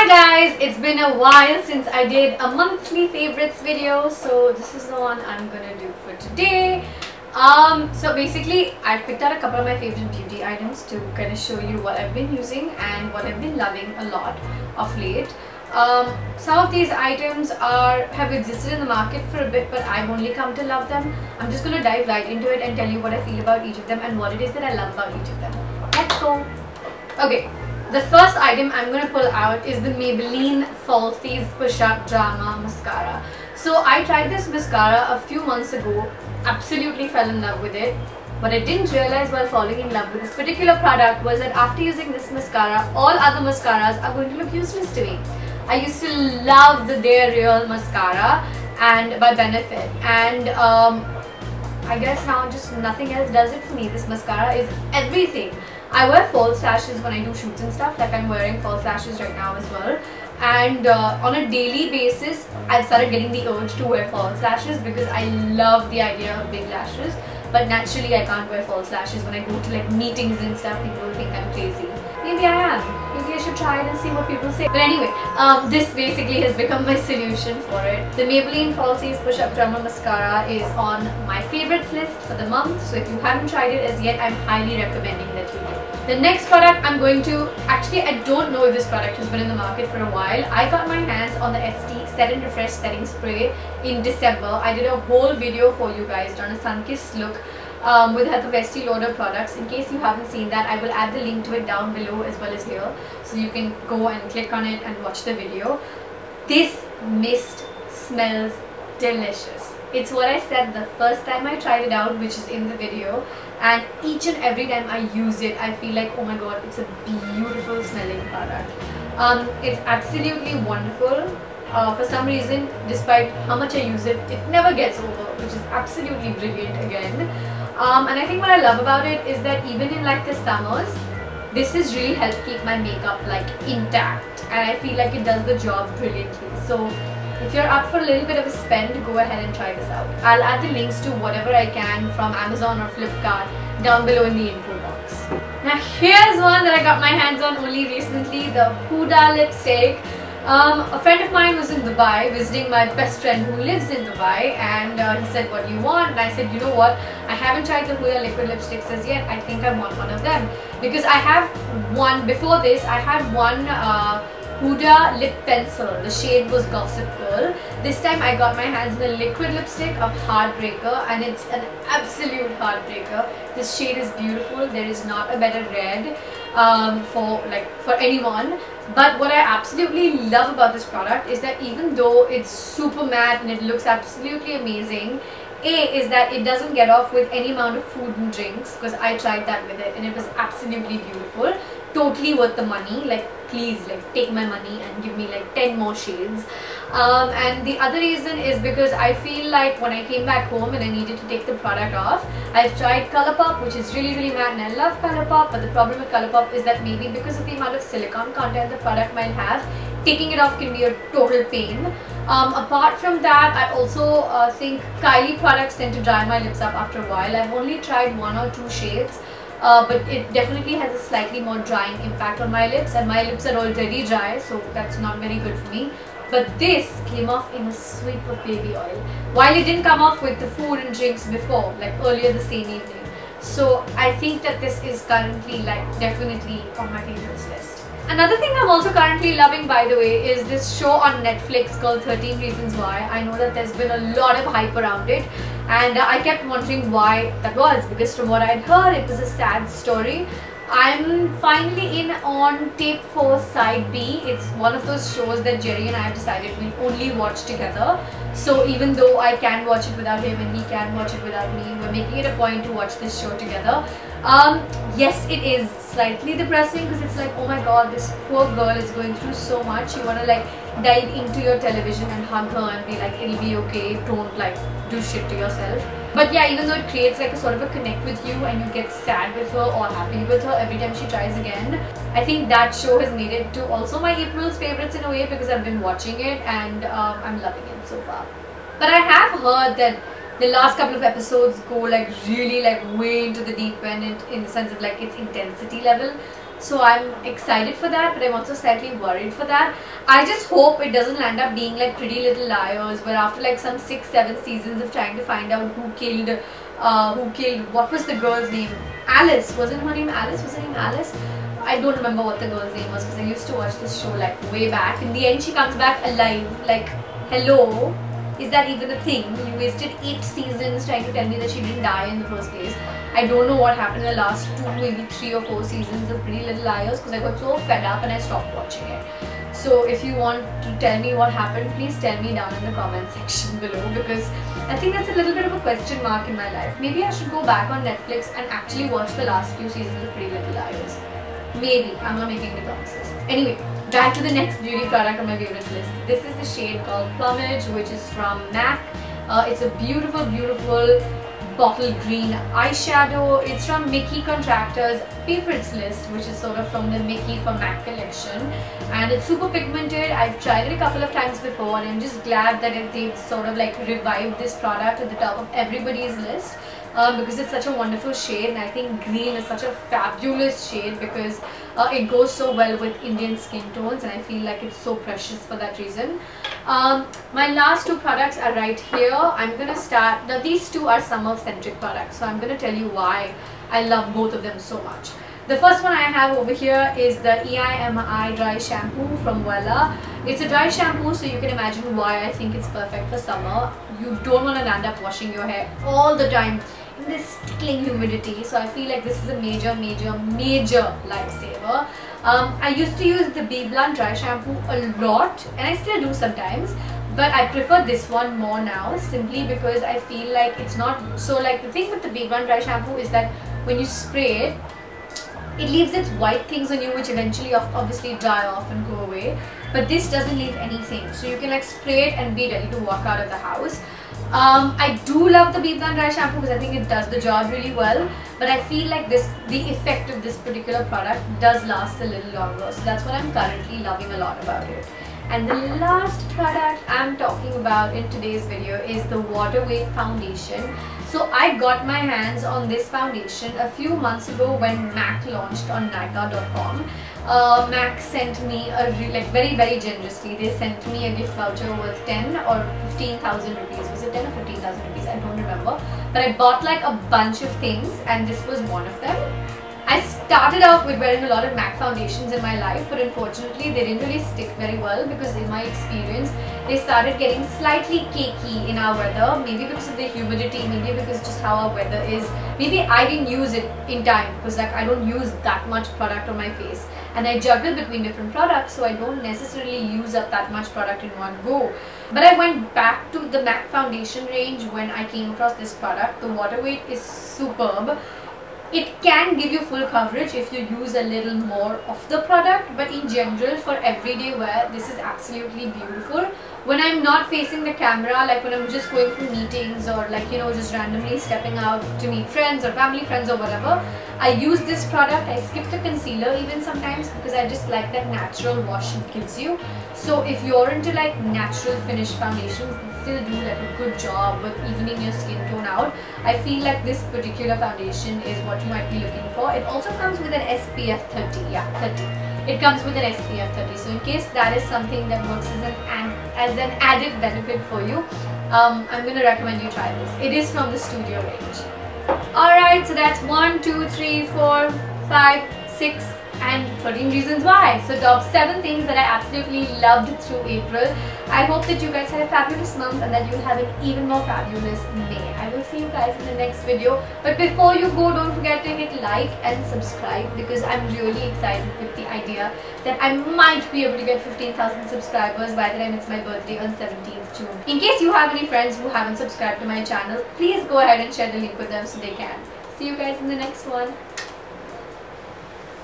Hi guys, it's been a while since I did a monthly favorites video, so this is the one I'm gonna do for today. So basically I've picked out a couple of my favorite beauty items to kind of show you what I've been using and what I've been loving a lot of late. Some of these items have existed in the market for a bit, but I've only come to love them. I'm just gonna dive right into it and tell you what I feel about each of them and what it is that I love about each of them. Let's go! Okay. The first item I'm going to pull out is the Maybelline Falsies Push Up Drama Mascara. So I tried this mascara a few months ago, absolutely fell in love with it. What I didn't realize while falling in love with this particular product was that after using this mascara, all other mascaras are going to look useless to me. I used to love the They're Real mascara and by Benefit, and I guess now just nothing else does it for me. This mascara is everything. I wear false lashes when I do shoots and stuff, like I'm wearing false lashes right now as well, and on a daily basis I've started getting the urge to wear false lashes because I love the idea of big lashes, but naturally I can't wear false lashes when I go to like meetings and stuff. People will think I'm crazy. Maybe I am. Maybe I should try it and see what people say. But anyway, this basically has become my solution for it. The Maybelline Falsies Push Up Drama Mascara is on my favorites list for the month. So if you haven't tried it as yet, I'm highly recommending that you do. The next product I'm going to... Actually, I don't know if this product has been in the market for a while. I got my hands on the ST Set and Refresh Setting Spray in December. I did a whole video for you guys on a sun-kissed look. With the help of Estee Lauder products. In case you haven't seen that, I will add the link to it down below as well as here, so you can go and click on it and watch the video. This mist smells delicious. It's what I said the first time I tried it out, which is in the video, and each and every time I use it I feel like, oh my god, it's a beautiful smelling product. It's absolutely wonderful. For some reason, despite how much I use it, it never gets over, which is absolutely brilliant again. And I think what I love about it is that even in like the summers, this has really helped keep my makeup like intact, and I feel like it does the job brilliantly. So if you're up for a little bit of a spend, go ahead and try this out. I'll add the links to whatever I can from Amazon or Flipkart down below in the info box. Now here's one that I got my hands on only recently, the Huda lipstick. A friend of mine was in Dubai visiting my best friend who lives in Dubai, and he said, what do you want? And I said, you know what, I haven't tried the Huda liquid lipsticks as yet. I think I want one of them, because I have one, before this I had one Huda lip pencil. The shade was Gossip Girl. This time I got my hands on the liquid lipstick of Heartbreaker, and it's an absolute heartbreaker. This shade is beautiful. There is not a better red for anyone. But what I absolutely love about this product is that even though it's super matte and it looks absolutely amazing, is that it doesn't get off with any amount of food and drinks, because I tried that with it and it was absolutely beautiful. Totally worth the money. Like, please, like, take my money and give me like 10 more shades. And the other reason is because I feel like when I came back home and I needed to take the product off, I've tried Colourpop, which is really matte, and I love Colourpop, but the problem with Colourpop is that maybe because of the amount of silicone content the product might have, taking it off can be a total pain. Apart from that, I also think Kylie products tend to dry my lips up after a while. I've only tried 1 or 2 shades, but it definitely has a slightly more drying impact on my lips, and my lips are already dry, so that's not very good for me. But this came off in a sweep of baby oil, while it didn't come off with the food and drinks before, like earlier the same evening. So I think that this is currently like definitely on my favorites list. Another thing I'm also currently loving, by the way, is this show on Netflix called 13 Reasons Why. I know that there's been a lot of hype around it, and I kept wondering why that was, because from what I'd heard, it was a sad story. I'm finally in on Tape 4 Side B. It's one of those shows that Jerry and I have decided we'll only watch together. So even though I can watch it without him and he can watch it without me, we're making it a point to watch this show together. Yes, it is slightly depressing, because it's like, oh my god, this poor girl is going through so much. You want to like dive into your television and hug her and be like, it'll be okay, don't like do shit to yourself. But yeah, even though it creates like a sort of a connect with you and you get sad with her or happy with her every time she tries again, I think that show has made it to also my April's favorites in a way, because I've been watching it and I'm loving it so far. But I have heard that the last couple of episodes go like really like way into the deep end in the sense of like its intensity level. So I'm excited for that, but I'm also slightly worried for that. I just hope it doesn't end up being like Pretty Little Liars, where after like some 6-7 seasons of trying to find out who killed, what was the girl's name? Alice, wasn't her name Alice? Was her name Alice? I don't remember what the girl's name was because I used to watch this show like way back. In the end, she comes back alive. Like, hello? Is that even a thing? You wasted 8 seasons trying to tell me that she didn't die in the first place. I don't know what happened in the last 2, maybe 3 or 4 seasons of Pretty Little Liars because I got so fed up and I stopped watching it. So if you want to tell me what happened, please tell me down in the comment section below, because I think that's a little bit of a question mark in my life. Maybe I should go back on Netflix and actually watch the last few seasons of Pretty Little Liars. Maybe. I'm not making any promises. Anyway, back to the next beauty product on my favorites list. This is the shade called Plumage, which is from MAC. It's a beautiful, beautiful bottle green eyeshadow. It's from Mickey Contractor's favorites list, which is sort of from the Mickey for MAC collection, and it's super pigmented. I've tried it a couple of times before and I'm just glad that they've sort of like revived this product at the top of everybody's list. Because it's such a wonderful shade, and I think green is such a fabulous shade because it goes so well with Indian skin tones, and I feel like it's so precious for that reason. My last 2 products are right here. I'm gonna start, now these 2 are summer centric products, so I'm gonna tell you why I love both of them so much. The first one I have over here is the EIMI Dry Shampoo from Wella. It's a dry shampoo, so you can imagine why I think it's perfect for summer. You don't want to end up washing your hair all the time in this tickling humidity, so I feel like this is a major lifesaver. I used to use the BBlunt dry shampoo a lot, and I still do sometimes, but I prefer this one more now, simply because I feel like it's not so, like, the thing with the BBlunt dry shampoo is that when you spray it, it leaves its white things on you, which eventually obviously dry off and go away, but this doesn't leave anything, so you can like spray it and be ready to walk out of the house. I do love the BBlunt dry shampoo because I think it does the job really well, but I feel like the effect of this particular product does last a little longer, so that's what I'm currently loving a lot about it. And the last product I'm talking about in today's video is the Water Weight Foundation. So I got my hands on this foundation a few months ago when MAC launched on Nykaa.com. MAC sent me very generously. They sent me a gift voucher worth 10 or 15,000 rupees. Was it 10 or 15,000 rupees? I don't remember. But I bought like a bunch of things, and this was one of them. I started out with wearing a lot of MAC foundations in my life, but unfortunately they didn't really stick very well because in my experience they started getting slightly cakey in our weather, maybe because of the humidity, maybe because just how our weather is. Maybe I didn't use it in time because like I don't use that much product on my face, and I juggle between different products, so I don't necessarily use up that much product in one go. But I went back to the MAC foundation range when I came across this product. The water weight is superb. It can give you full coverage if you use a little more of the product, but in general for everyday wear this is absolutely beautiful. When I'm not facing the camera, like when I'm just going for meetings or like, you know, just randomly stepping out to meet friends or family friends or whatever, I use this product. I skip the concealer even sometimes because I just like that natural wash it gives you. So if you're into like natural finish foundations that still do like a good job with evening your skin tone out, I feel like this particular foundation is what you might be looking for. It also comes with an SPF 30, yeah, 30. It comes with an SPF 30, so in case that is something that works as an added benefit for you, I'm going to recommend you try this. It is from the Studio range. Alright, so that's 1, 2, 3, 4, 5, 6 and 13 reasons why. So top 7 things that I absolutely loved through April. I hope that you guys had a fabulous month and that you'll have an even more fabulous May. I will see you guys in the next video. But before you go, don't forget to hit like and subscribe because I'm really excited with the idea that I might be able to get 15,000 subscribers by the time it's my birthday on 17th June. In case you have any friends who haven't subscribed to my channel, please go ahead and share the link with them so they can. See you guys in the next one.